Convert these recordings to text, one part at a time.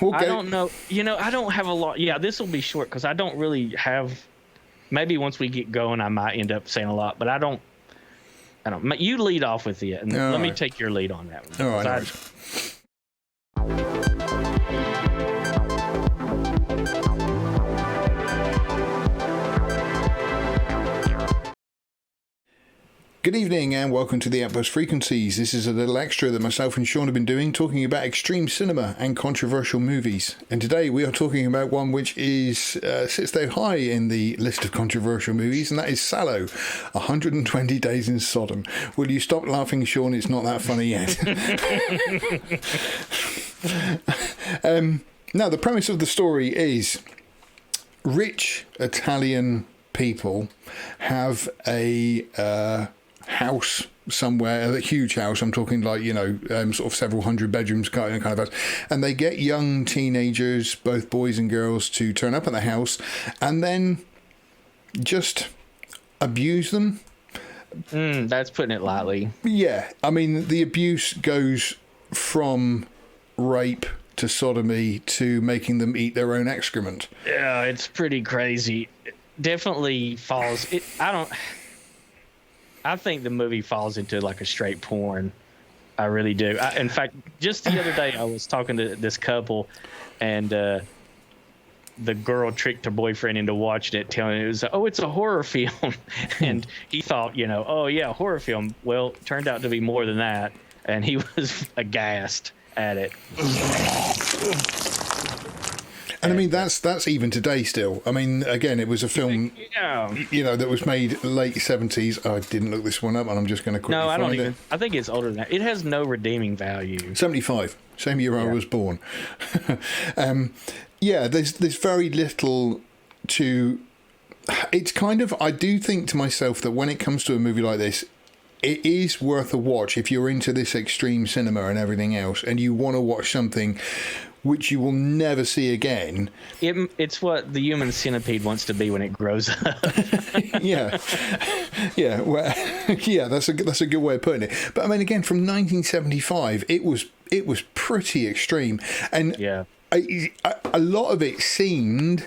I don't know. I don't have a lot. Yeah, this will be short because I don't really have. Maybe once we get going, I might end up saying a lot, but I don't. You lead off with it, and let me take your lead on that one. All right. Good evening and welcome to the Outpost Frequencies. This is a little extra that myself and Shawn have been doing, talking about extreme cinema and controversial movies. And today we are talking about one which sits there high in the list of controversial movies, and that is Salo, 120 Days in Sodom. Will you stop laughing, Shawn? It's not that funny yet. Now, the premise of the story is rich Italian people have a house somewhere, a huge house. I'm talking like, sort of several hundred bedrooms kind of house. And they get young teenagers, both boys and girls, to turn up at the house and then just abuse them. That's putting it lightly. Yeah. I mean, the abuse goes from rape to sodomy to making them eat their own excrement. Yeah, it's pretty crazy. It definitely falls. I think the movie falls into like a straight porn. I really do. In fact, just the other day I was talking to this couple, and the girl tricked her boyfriend into watching it, telling him it's a horror film, and he thought, oh yeah, horror film. Well, it turned out to be more than that, and he was aghast at it. And I mean, that's even today still. I mean, again, it was a film, that was made late 70s. I didn't look this one up, and I'm just going to quickly find it. No, I don't even. I think it's older than that. It has no redeeming value. 75, same year I was born. There's very little to. It's kind of. I do think to myself that when it comes to a movie like this, it is worth a watch if you're into this extreme cinema and everything else, and you want to watch something which you will never see again. It's what the human centipede wants to be when it grows up. That's a good way of putting it. But I mean, again, from 1975, it was pretty extreme, and a lot of it seemed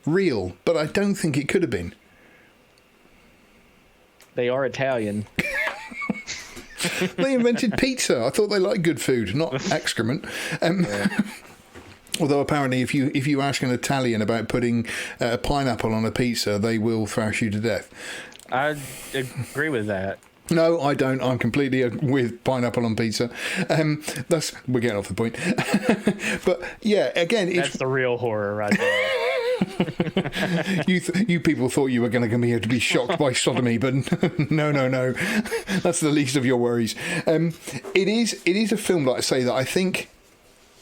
real, but I don't think it could have been. They are Italian. They invented pizza. I thought they liked good food, not excrement. Although apparently, if you ask an Italian about putting a pineapple on a pizza, they will thrash you to death. I agree with that. No, I don't. I'm completely with pineapple on pizza. We're getting off the point. But yeah, again, that's the real horror right there. You people thought you were going to be shocked by sodomy, but no. That's the least of your worries. It is a film, like I say, that I think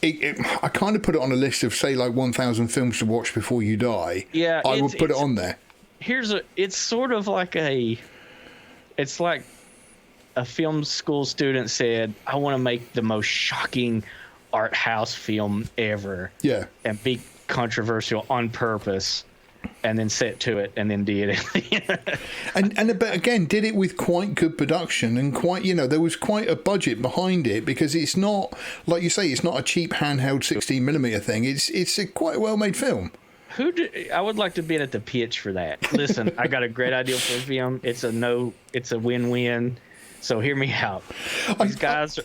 I kind of put it on a list of, say, like 1,000 films to watch before you die. Yeah, I would put it on there. It's sort of like it's like a film school student said, I want to make the most shocking art house film ever. Yeah. And be controversial on purpose, and then set to it, and then did it. But again, did it with quite good production, and quite, there was quite a budget behind it, because it's not, like you say, it's not a cheap handheld 16mm thing. It's a quite well made film. I would like to be at the pitch for that. Listen, I got a great idea for a film. It's a win-win. So hear me out. These guys are...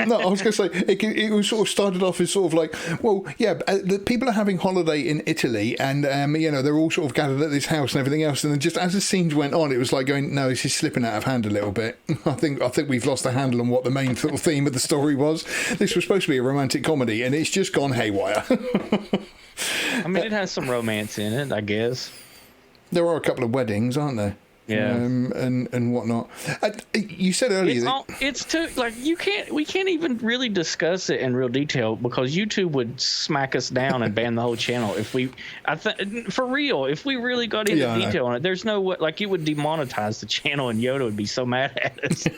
No, I was going to say, it was sort of started off as sort of like, well, yeah, the people are having holiday in Italy, and, they're all sort of gathered at this house and everything else. And then just as the scenes went on, it was like going, no, this is slipping out of hand a little bit. I think we've lost the handle on what the main sort of theme of the story was. This was supposed to be a romantic comedy, and it's just gone haywire. I mean, it has some romance in it, I guess. There are a couple of weddings, aren't there? Yeah, and whatnot. You said earlier it's too, like, we can't even really discuss it in real detail, because YouTube would smack us down and ban the whole channel if we. For real, if we really got into detail on it, there's no way, like, it would demonetize the channel, and Yoda would be so mad at us.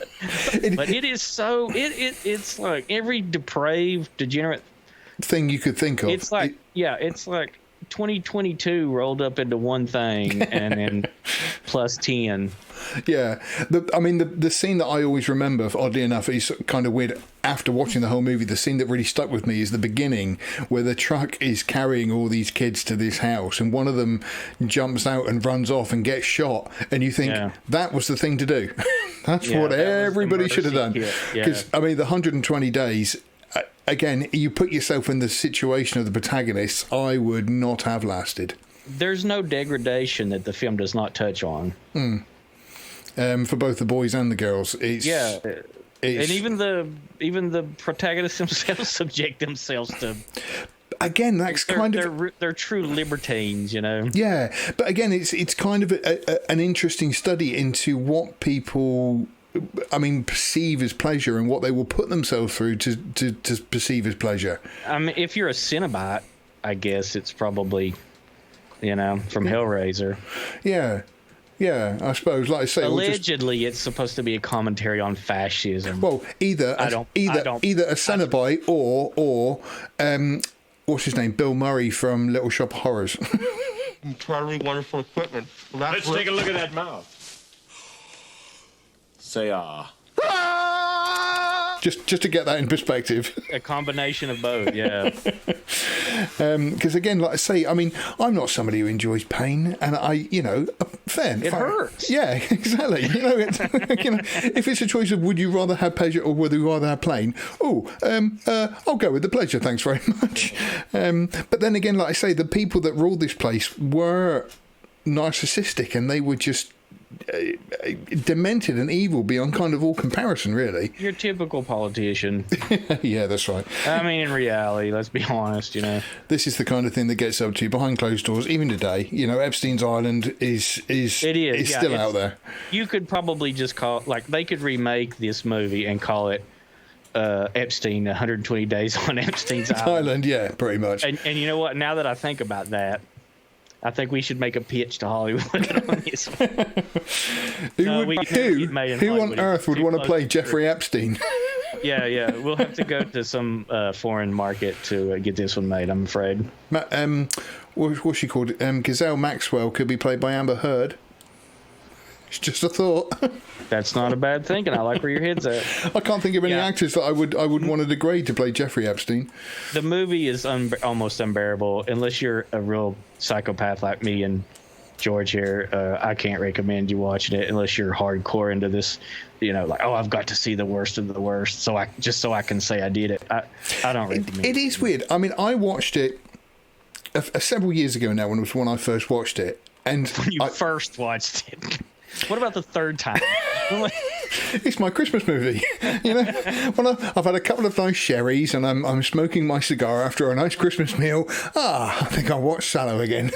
But it is so it's like every depraved, degenerate thing you could think of. It's like it's like 2022 rolled up into one thing, and then plus 10. Yeah. The scene that I always remember, oddly enough, is kind of weird. After watching the whole movie, the scene that really stuck with me is the beginning, where the truck is carrying all these kids to this house, and one of them jumps out and runs off and gets shot, and you think that was the thing to do. That's what everybody should have done. Because the 120 days. Again, you put yourself in the situation of the protagonists. I would not have lasted. There's no degradation that the film does not touch on. For both the boys and the girls, and even the protagonists themselves subject themselves to. Again, that's they're true libertines, you know. Yeah, but again, it's kind of an interesting study into what people, perceive as pleasure and what they will put themselves through to perceive as pleasure. If you're a Cenobite, I guess it's probably, from Hellraiser. Yeah. Yeah, I suppose. Like I say, allegedly, it's supposed to be a commentary on fascism. Well, either a Cenobite or what's his name, Bill Murray from Little Shop of Horrors. Entirely wonderful equipment. Let's take a look at that mouth. Say Just to get that in perspective. A combination of both, yeah. Because again, like I say, I'm not somebody who enjoys pain, and it hurts. Yeah, exactly. If it's a choice of would you rather have pleasure or would you rather have pain, I'll go with the pleasure. Thanks very much. But then again, like I say, the people that ruled this place were narcissistic, and they were just demented and evil beyond kind of all comparison, really. Your typical politician. Yeah, that's right. In reality, let's be honest, This is the kind of thing that gets up to you behind closed doors, even today. Epstein's Island is still out there. You could probably just call, they could remake this movie and call it Epstein, 120 Days on Epstein's Island. Yeah, pretty much. And you know what? Now that I think about that, I think we should make a pitch to Hollywood on this. Who on earth would want to play Jeffrey Epstein? Yeah. We'll have to go to some foreign market to get this one made, I'm afraid. What's she called? Gazelle Maxwell could be played by Amber Heard. It's just a thought. That's not a bad thinking. I like where your head's at. I can't think of any actors that I would want to degrade to play Jeffrey Epstein. The movie is almost unbearable unless you're a real psychopath like me and George here. I can't recommend you watching it unless you're hardcore into this. I've got to see the worst of the worst, so I can say I did it. I don't recommend it. It is weird. I watched it several years ago now when I first watched it, and when you first watched it. What about the third time? It's my Christmas movie. When I've had a couple of nice sherries and I'm smoking my cigar after a nice Christmas meal. I think I'll watch Salo again.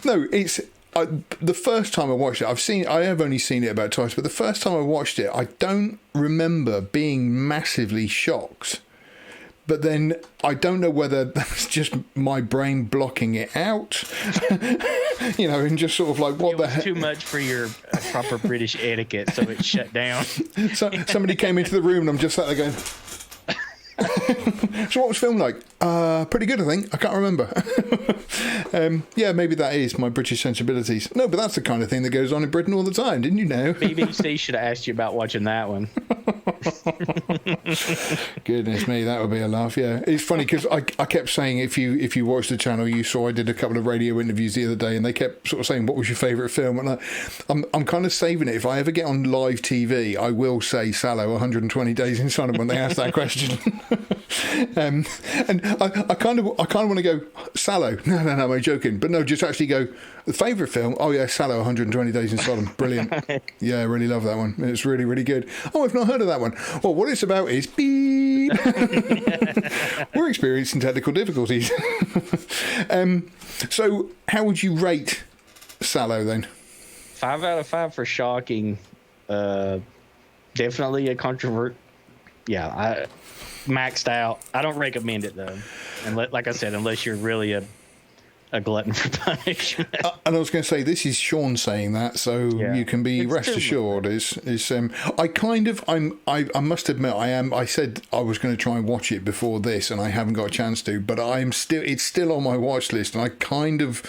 No, it's the first time I watched it. I have only seen it about twice, but the first time I watched it, I don't remember being massively shocked. But then I don't know whether that's just my brain blocking it out, and just sort of like, what the heck? Too much for your proper British etiquette, so it shut down. So somebody came into the room and I'm just sat there going, so what was film like? Pretty good, I think. I can't remember. Yeah, maybe that is my British sensibilities. No, but that's the kind of thing that goes on in Britain all the time, didn't you know? BBC should have asked you about watching that one. Goodness me, that would be a laugh. Yeah, it's funny because I kept saying if you watch the channel, you saw I did a couple of radio interviews the other day, and they kept sort of saying what was your favourite film, and I'm kind of saving it. If I ever get on live TV, I will say Salo 120 Days in SODOM when they ask that question. And I kind of want to go Salo. No, I'm joking, but no, just actually go the favourite film. Oh yeah, Salo 120 Days in SODOM. Brilliant. Yeah, I really love that one. It's really, really good. Oh, I've not heard of that one. Well, what it's about is beep. We're experiencing technical difficulties. So how would you rate Salo then? 5 out of 5 for shocking. Definitely a controvert. Yeah, I maxed out. I don't recommend it though, and like I said, unless you're really a glutton for punishment. And I was going to say, this is Shawn saying that, so you can be rest assured. I must admit, I said I was going to try and watch it before this, and I haven't got a chance to. But it's still on my watch list, and I kind of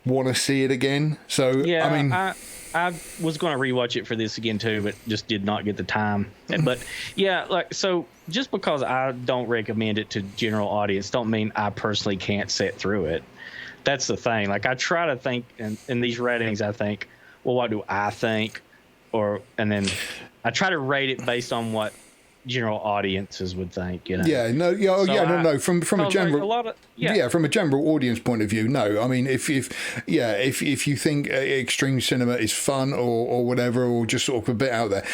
want to see it again. So yeah, I was going to rewatch it for this again too, but just did not get the time. But yeah, like so, just because I don't recommend it to general audience, don't mean I personally can't sit through it. That's the thing. Like I try to think in these ratings, I think, well, what do I think, and then I try to rate it based on what general audiences would think. You know? Yeah, no, yeah, oh, So yeah, no. From a general, like a lot of, from a general audience point of view, no. I mean, if you think extreme cinema is fun or whatever, or just sort of a bit out there,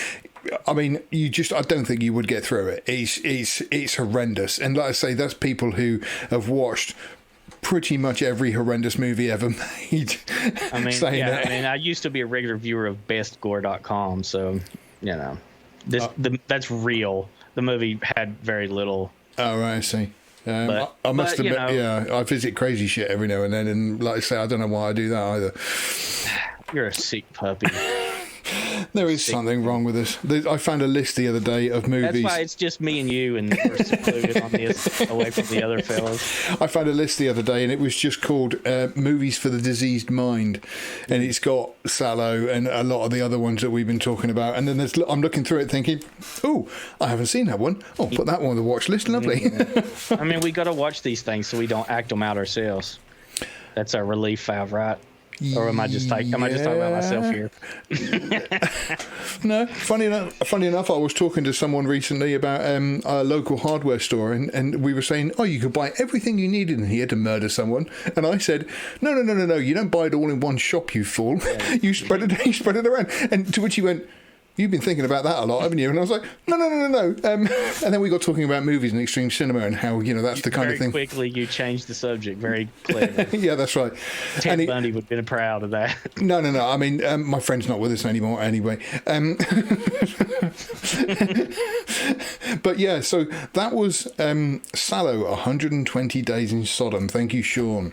I mean, I don't think you would get through it. It's horrendous, and like I say, that's people who have watched pretty much every horrendous movie ever made. I mean, I used to be a regular viewer of bestgore.com, so you know, that's real. The movie had very little. Oh, right, I see. I must admit, I visit crazy shit every now and then, and like I say, I don't know why I do that either. You're a sick puppy. There is something wrong with us. I found a list the other day of movies. That's why it's just me and you, and we're secluded on this, away from the other fellas. I found a list the other day, and it was just called Movies for the Diseased Mind, and it's got Salo and a lot of the other ones that we've been talking about. And then I'm looking through it thinking, oh, I haven't seen that one. Oh, put that one on the watch list. Lovely. I mean, we got to watch these things so we don't act them out ourselves. That's our relief valve, right? Or am I just talking about myself here? No, funny enough, I was talking to someone recently about a local hardware store, and we were saying, oh, you could buy everything you needed in here to murder someone. And I said, no, you don't buy it all in one shop, you fool. Yeah. You spread it around. And to which he went, you've been thinking about that a lot, haven't you? And I was like, no. And then we got talking about movies and extreme cinema and how, that's the kind of thing. Very quickly, you changed the subject very clearly. Yeah, that's right. Ted Bundy would have been proud of that. No. I mean, my friend's not with us anymore anyway. But yeah, so that was Salo, 120 Days in Sodom. Thank you, Shawn.